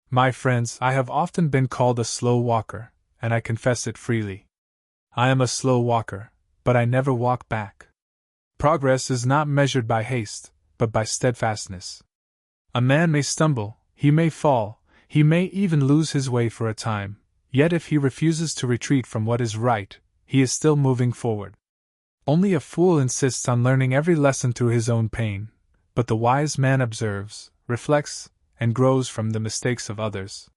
My friends, I have often been called a slow walker, and I confess it freely. I am a slow walker, but I never walk back. Progress is not measured by haste, but by steadfastness. A man may stumble, he may fall, he may even lose his way for a time, yet if he refuses to retreat from what is right, he is still moving forward. Only a fool insists on learning every lesson through his own pain, but the wise man observes, reflects, and grows from the mistakes of others.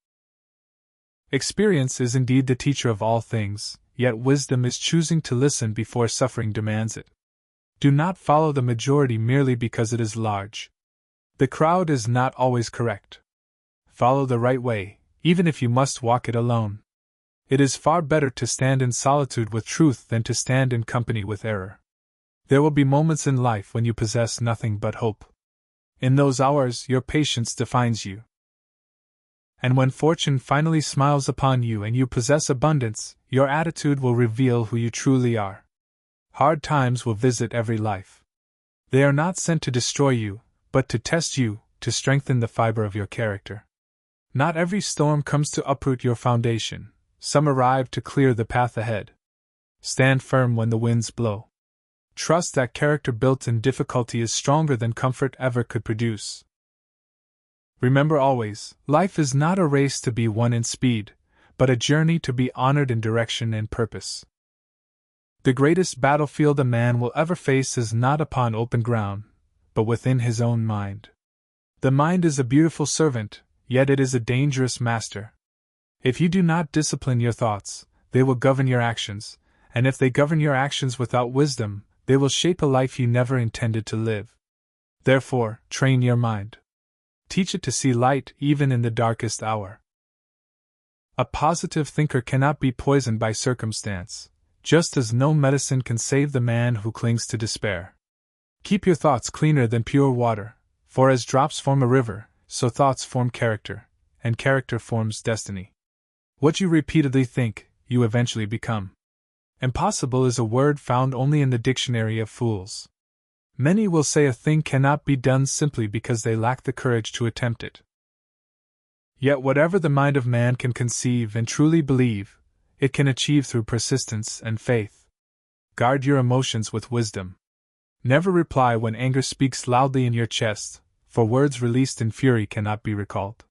Experience is indeed the teacher of all things, yet wisdom is choosing to listen before suffering demands it. Do not follow the majority merely because it is large. The crowd is not always correct. Follow the right way, even if you must walk it alone. It is far better to stand in solitude with truth than to stand in company with error. There will be moments in life when you possess nothing but hope. In those hours, your patience defines you. And when fortune finally smiles upon you and you possess abundance, your attitude will reveal who you truly are. Hard times will visit every life. They are not sent to destroy you, but to test you, to strengthen the fiber of your character. Not every storm comes to uproot your foundation, some arrive to clear the path ahead. Stand firm when the winds blow. Trust that character built in difficulty is stronger than comfort ever could produce. Remember always, life is not a race to be won in speed, but a journey to be honored in direction and purpose. The greatest battlefield a man will ever face is not upon open ground, but within his own mind. The mind is a beautiful servant, yet it is a dangerous master. If you do not discipline your thoughts, they will govern your actions, and if they govern your actions without wisdom, they will shape a life you never intended to live. Therefore, train your mind. Teach it to see light even in the darkest hour. A positive thinker cannot be poisoned by circumstance, just as no medicine can save the man who clings to despair. Keep your thoughts cleaner than pure water, for as drops form a river, so thoughts form character, and character forms destiny. What you repeatedly think, you eventually become. Impossible is a word found only in the dictionary of fools. Many will say a thing cannot be done simply because they lack the courage to attempt it. Yet whatever the mind of man can conceive and truly believe, it can achieve through persistence and faith. Guard your emotions with wisdom. Never reply when anger speaks loudly in your chest, for words released in fury cannot be recalled.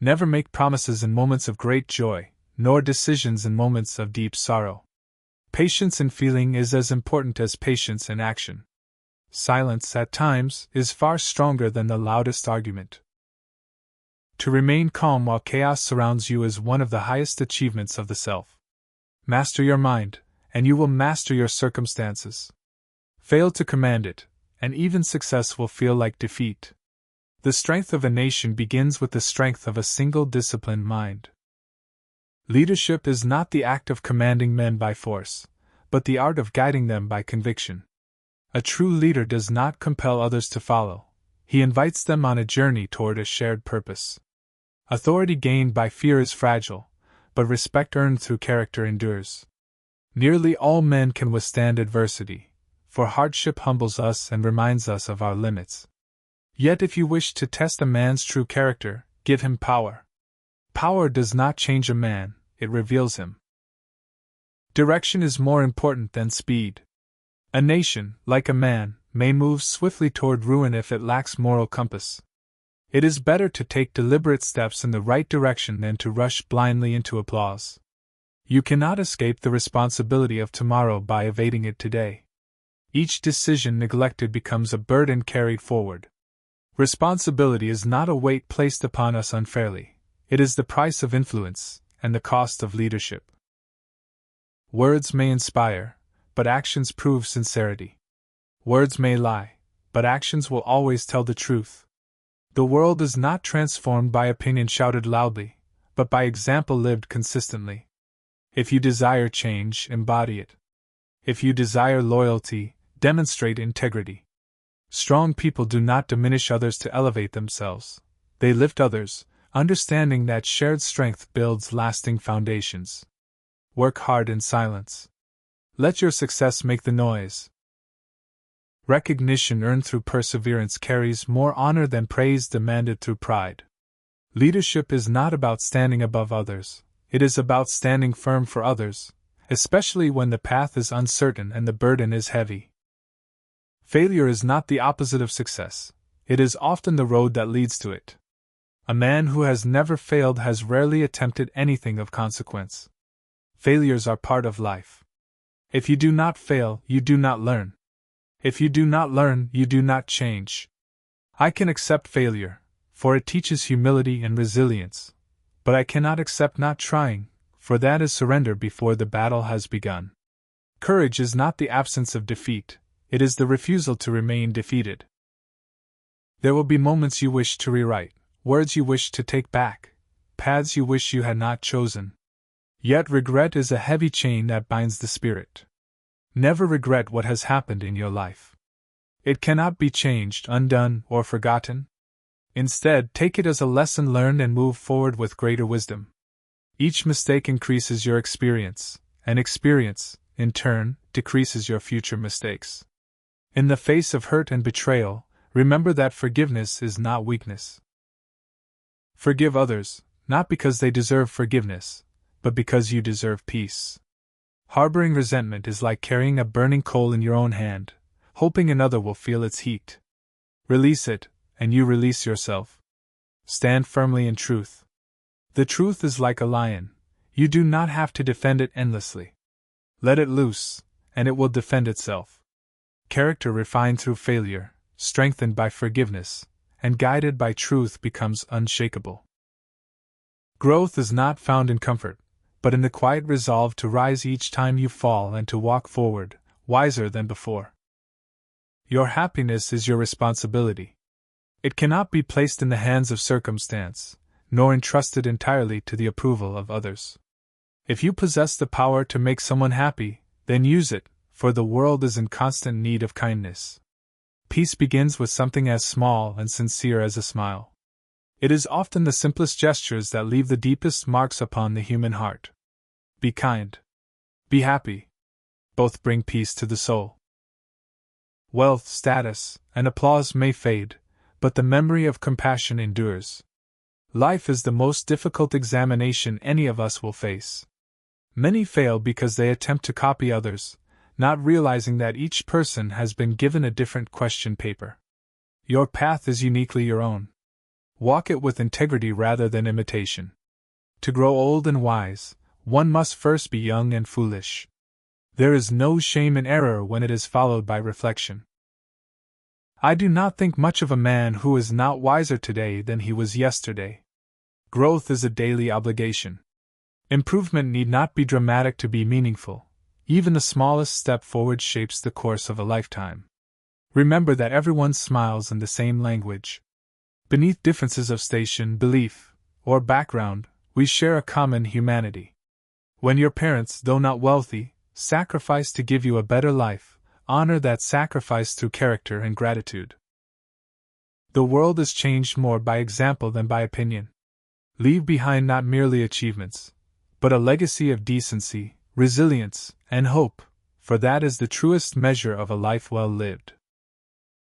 Never make promises in moments of great joy, nor decisions in moments of deep sorrow. Patience in feeling is as important as patience in action. Silence, at times, is far stronger than the loudest argument. To remain calm while chaos surrounds you is one of the highest achievements of the self. Master your mind, and you will master your circumstances. Fail to command it, and even success will feel like defeat. The strength of a nation begins with the strength of a single disciplined mind. Leadership is not the act of commanding men by force, but the art of guiding them by conviction. A true leader does not compel others to follow, he invites them on a journey toward a shared purpose. Authority gained by fear is fragile, but respect earned through character endures. Nearly all men can withstand adversity, for hardship humbles us and reminds us of our limits. Yet if you wish to test a man's true character, give him power. Power does not change a man, it reveals him. Direction is more important than speed. A nation, like a man, may move swiftly toward ruin if it lacks moral compass. It is better to take deliberate steps in the right direction than to rush blindly into applause. You cannot escape the responsibility of tomorrow by evading it today. Each decision neglected becomes a burden carried forward. Responsibility is not a weight placed upon us unfairly. It is the price of influence, and the cost of leadership. Words may inspire, but actions prove sincerity. Words may lie, but actions will always tell the truth. The world is not transformed by opinion shouted loudly, but by example lived consistently. If you desire change, embody it. If you desire loyalty, demonstrate integrity. Strong people do not diminish others to elevate themselves. They lift others, understanding that shared strength builds lasting foundations. Work hard in silence. Let your success make the noise. Recognition earned through perseverance carries more honor than praise demanded through pride. Leadership is not about standing above others, it is about standing firm for others, especially when the path is uncertain and the burden is heavy. Failure is not the opposite of success, it is often the road that leads to it. A man who has never failed has rarely attempted anything of consequence. Failures are part of life. If you do not fail, you do not learn. If you do not learn, you do not change. I can accept failure, for it teaches humility and resilience, but I cannot accept not trying, for that is surrender before the battle has begun. Courage is not the absence of defeat, it is the refusal to remain defeated. There will be moments you wish to rewrite, words you wish to take back, paths you wish you had not chosen. Yet regret is a heavy chain that binds the spirit. Never regret what has happened in your life. It cannot be changed, undone, or forgotten. Instead, take it as a lesson learned and move forward with greater wisdom. Each mistake increases your experience, and experience, in turn, decreases your future mistakes. In the face of hurt and betrayal, remember that forgiveness is not weakness. Forgive others, not because they deserve forgiveness, but because you deserve peace. Harboring resentment is like carrying a burning coal in your own hand, hoping another will feel its heat. Release it, and you release yourself. Stand firmly in truth. The truth is like a lion, you do not have to defend it endlessly. Let it loose, and it will defend itself. Character refined through failure, strengthened by forgiveness, and guided by truth becomes unshakable. Growth is not found in comfort, but in the quiet resolve to rise each time you fall and to walk forward, wiser than before. Your happiness is your responsibility. It cannot be placed in the hands of circumstance, nor entrusted entirely to the approval of others. If you possess the power to make someone happy, then use it, for the world is in constant need of kindness. Peace begins with something as small and sincere as a smile. It is often the simplest gestures that leave the deepest marks upon the human heart. Be kind. Be happy. Both bring peace to the soul. Wealth, status, and applause may fade, but the memory of compassion endures. Life is the most difficult examination any of us will face. Many fail because they attempt to copy others, not realizing that each person has been given a different question paper. Your path is uniquely your own. Walk it with integrity rather than imitation. To grow old and wise, one must first be young and foolish. There is no shame in error when it is followed by reflection. I do not think much of a man who is not wiser today than he was yesterday. Growth is a daily obligation. Improvement need not be dramatic to be meaningful. Even the smallest step forward shapes the course of a lifetime. Remember that everyone smiles in the same language. Beneath differences of station, belief, or background, we share a common humanity. When your parents, though not wealthy, sacrifice to give you a better life, honor that sacrifice through character and gratitude. The world is changed more by example than by opinion. Leave behind not merely achievements, but a legacy of decency, resilience, and hope, for that is the truest measure of a life well lived.